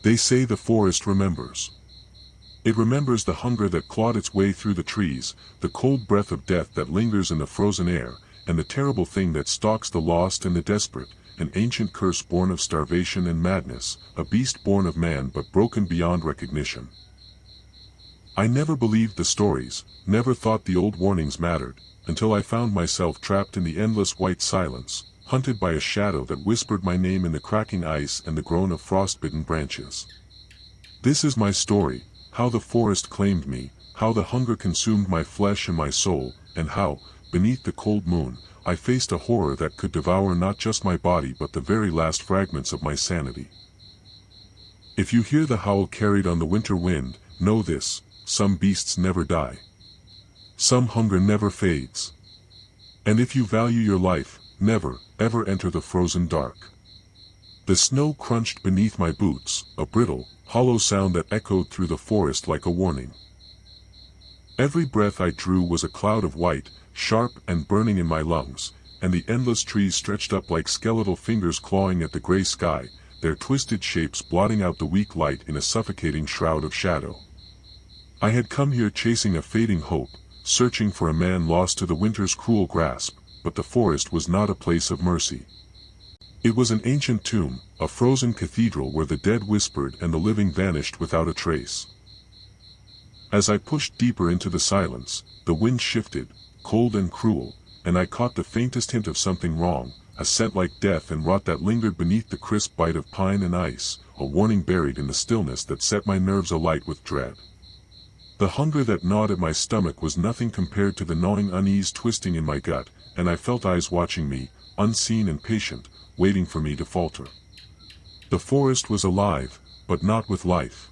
They say the forest remembers. It remembers the hunger that clawed its way through the trees, the cold breath of death that lingers in the frozen air, and the terrible thing that stalks the lost and the desperate, an ancient curse born of starvation and madness, a beast born of man but broken beyond recognition. I never believed the stories, never thought the old warnings mattered, until I found myself trapped in the endless white silence, hunted by a shadow that whispered my name in the cracking ice and the groan of frostbitten branches. This is my story, how the forest claimed me, how the hunger consumed my flesh and my soul, and how, beneath the cold moon, I faced a horror that could devour not just my body but the very last fragments of my sanity. If you hear the howl carried on the winter wind, know this: some beasts never die. Some hunger never fades. And if you value your life, never, ever enter the frozen dark. The snow crunched beneath my boots, a brittle, hollow sound that echoed through the forest like a warning. Every breath I drew was a cloud of white, sharp and burning in my lungs, and the endless trees stretched up like skeletal fingers clawing at the gray sky, their twisted shapes blotting out the weak light in a suffocating shroud of shadow. I had come here chasing a fading hope, searching for a man lost to the winter's cruel grasp, but the forest was not a place of mercy. It was an ancient tomb, a frozen cathedral where the dead whispered and the living vanished without a trace. As I pushed deeper into the silence, the wind shifted, cold and cruel, and I caught the faintest hint of something wrong, a scent like death and rot that lingered beneath the crisp bite of pine and ice, a warning buried in the stillness that set my nerves alight with dread. The hunger that gnawed at my stomach was nothing compared to the gnawing unease twisting in my gut, and I felt eyes watching me, unseen and patient, waiting for me to falter. The forest was alive, but not with life.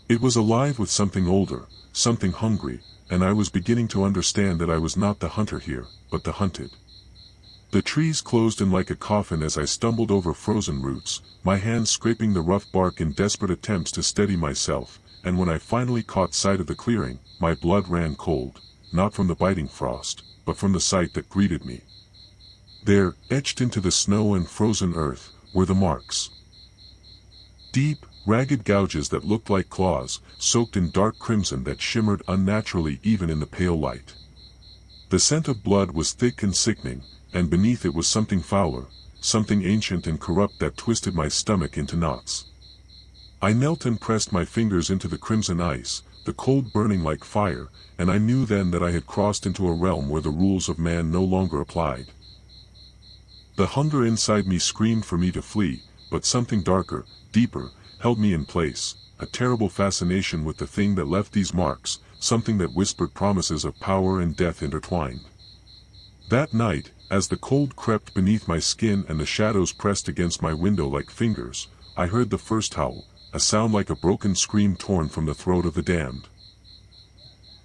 It was alive with something older, something hungry, and I was beginning to understand that I was not the hunter here, but the hunted. The trees closed in like a coffin as I stumbled over frozen roots, my hands scraping the rough bark in desperate attempts to steady myself, and when I finally caught sight of the clearing, my blood ran cold, not from the biting frost, but from the sight that greeted me. There, etched into the snow and frozen earth, were the marks. Deep, ragged gouges that looked like claws, soaked in dark crimson that shimmered unnaturally even in the pale light. The scent of blood was thick and sickening, and beneath it was something fouler, something ancient and corrupt that twisted my stomach into knots. I knelt and pressed my fingers into the crimson ice, the cold burning like fire, and I knew then that I had crossed into a realm where the rules of man no longer applied. The hunger inside me screamed for me to flee, but something darker, deeper, held me in place, a terrible fascination with the thing that left these marks, something that whispered promises of power and death intertwined. That night, as the cold crept beneath my skin and the shadows pressed against my window like fingers, I heard the first howl, a sound like a broken scream torn from the throat of the damned.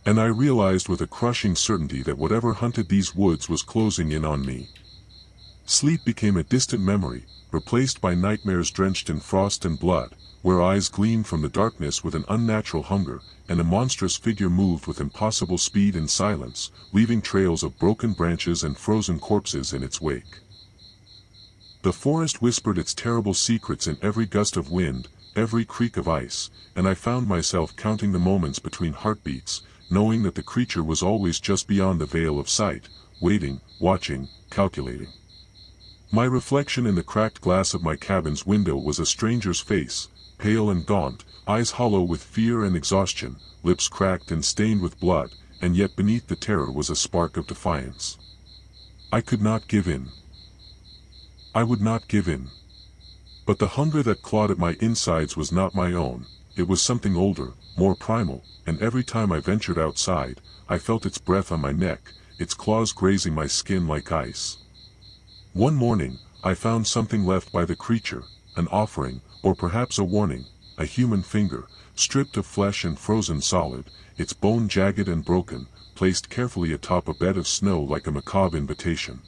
And I realized with a crushing certainty that whatever hunted these woods was closing in on me. Sleep became a distant memory, replaced by nightmares drenched in frost and blood, where eyes gleamed from the darkness with an unnatural hunger, and a monstrous figure moved with impossible speed and silence, leaving trails of broken branches and frozen corpses in its wake. The forest whispered its terrible secrets in every gust of wind, every creak of ice, and I found myself counting the moments between heartbeats, knowing that the creature was always just beyond the veil of sight, waiting, watching, calculating. My reflection in the cracked glass of my cabin's window was a stranger's face, pale and gaunt, eyes hollow with fear and exhaustion, lips cracked and stained with blood, and yet beneath the terror was a spark of defiance. I could not give in. I would not give in. But the hunger that clawed at my insides was not my own, it was something older, more primal, and every time I ventured outside, I felt its breath on my neck, its claws grazing my skin like ice. One morning, I found something left by the creature, an offering, or perhaps a warning, a human finger, stripped of flesh and frozen solid, its bone jagged and broken, placed carefully atop a bed of snow like a macabre invitation.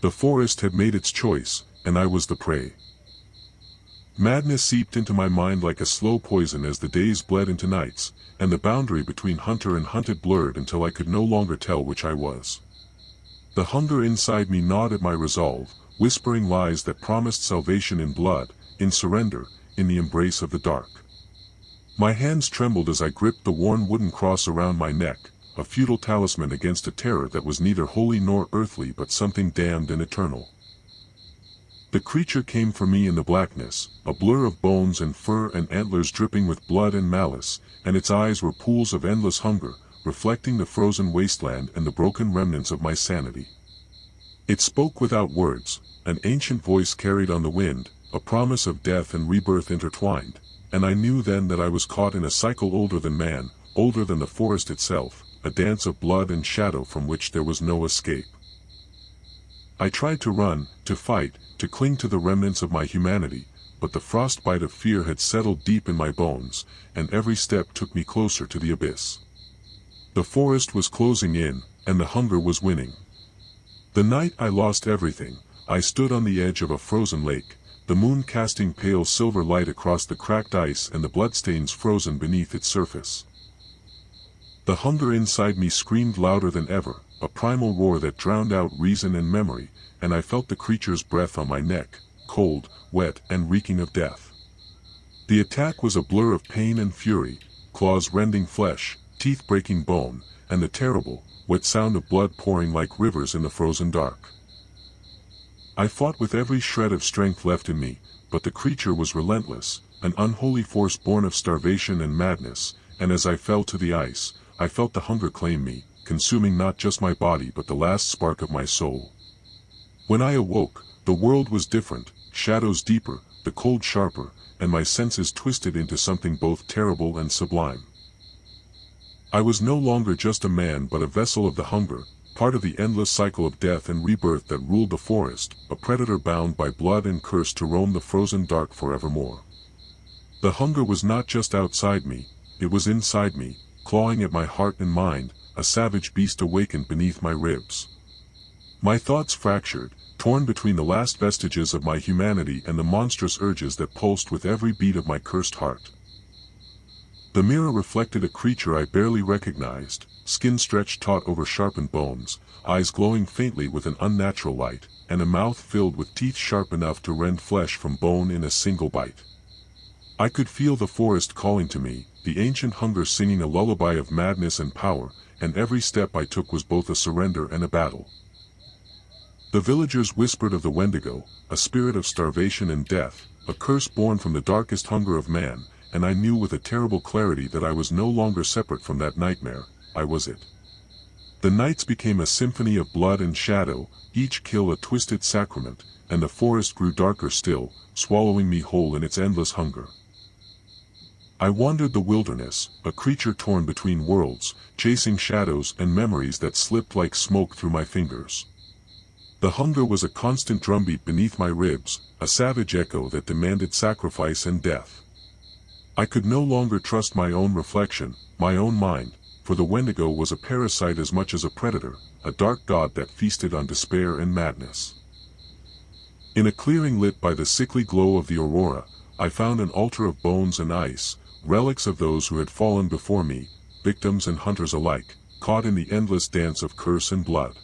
The forest had made its choice, and I was the prey. Madness seeped into my mind like a slow poison as the days bled into nights, and the boundary between hunter and hunted blurred until I could no longer tell which I was. The hunger inside me gnawed at my resolve, whispering lies that promised salvation in blood, in surrender, in the embrace of the dark. My hands trembled as I gripped the worn wooden cross around my neck, a futile talisman against a terror that was neither holy nor earthly but something damned and eternal. The creature came for me in the blackness, a blur of bones and fur and antlers dripping with blood and malice, and its eyes were pools of endless hunger, reflecting the frozen wasteland and the broken remnants of my sanity. It spoke without words, an ancient voice carried on the wind, a promise of death and rebirth intertwined, and I knew then that I was caught in a cycle older than man, older than the forest itself, a dance of blood and shadow from which there was no escape. I tried to run, to fight, to cling to the remnants of my humanity, but the frostbite of fear had settled deep in my bones, and every step took me closer to the abyss. The forest was closing in, and the hunger was winning. The night I lost everything, I stood on the edge of a frozen lake, the moon casting pale silver light across the cracked ice and the bloodstains frozen beneath its surface. The hunger inside me screamed louder than ever, a primal roar that drowned out reason and memory, and I felt the creature's breath on my neck, cold, wet, and reeking of death. The attack was a blur of pain and fury, claws rending flesh, teeth breaking bone, and the terrible, wet sound of blood pouring like rivers in the frozen dark. I fought with every shred of strength left in me, but the creature was relentless, an unholy force born of starvation and madness, and as I fell to the ice, I felt the hunger claim me, consuming not just my body but the last spark of my soul. When I awoke, the world was different, shadows deeper, the cold sharper, and my senses twisted into something both terrible and sublime. I was no longer just a man but a vessel of the hunger, part of the endless cycle of death and rebirth that ruled the forest, a predator bound by blood and curse to roam the frozen dark forevermore. The hunger was not just outside me, it was inside me, clawing at my heart and mind, a savage beast awakened beneath my ribs. My thoughts fractured, torn between the last vestiges of my humanity and the monstrous urges that pulsed with every beat of my cursed heart. The mirror reflected a creature I barely recognized, skin stretched taut over sharpened bones, eyes glowing faintly with an unnatural light, and a mouth filled with teeth sharp enough to rend flesh from bone in a single bite. I could feel the forest calling to me, the ancient hunger singing a lullaby of madness and power, and every step I took was both a surrender and a battle. The villagers whispered of the Wendigo, a spirit of starvation and death, a curse born from the darkest hunger of man, and I knew with a terrible clarity that I was no longer separate from that nightmare, I was it. The nights became a symphony of blood and shadow, each kill a twisted sacrament, and the forest grew darker still, swallowing me whole in its endless hunger. I wandered the wilderness, a creature torn between worlds, chasing shadows and memories that slipped like smoke through my fingers. The hunger was a constant drumbeat beneath my ribs, a savage echo that demanded sacrifice and death. I could no longer trust my own reflection, my own mind, for the Wendigo was a parasite as much as a predator, a dark god that feasted on despair and madness. In a clearing lit by the sickly glow of the aurora, I found an altar of bones and ice, relics of those who had fallen before me, victims and hunters alike, caught in the endless dance of curse and blood.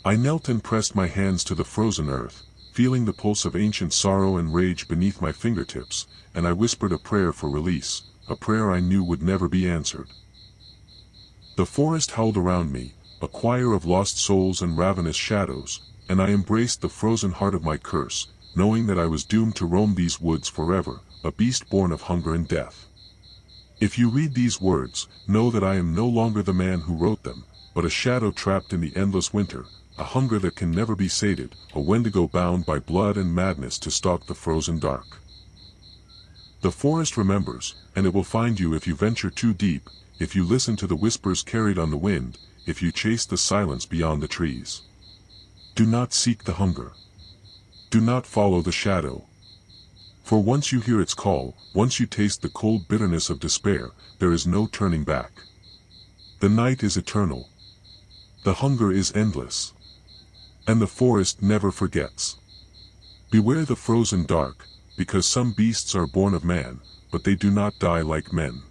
I knelt and pressed my hands to the frozen earth, feeling the pulse of ancient sorrow and rage beneath my fingertips, and I whispered a prayer for release, a prayer I knew would never be answered. The forest howled around me, a choir of lost souls and ravenous shadows, and I embraced the frozen heart of my curse, knowing that I was doomed to roam these woods forever, a beast born of hunger and death. If you read these words, know that I am no longer the man who wrote them, but a shadow trapped in the endless winter, a hunger that can never be sated, a Wendigo bound by blood and madness to stalk the frozen dark. The forest remembers, and it will find you if you venture too deep, if you listen to the whispers carried on the wind, if you chase the silence beyond the trees. Do not seek the hunger. Do not follow the shadow. For once you hear its call, once you taste the cold bitterness of despair, there is no turning back. The night is eternal. The hunger is endless. And the forest never forgets. Beware the frozen dark, because some beasts are born of man, but they do not die like men.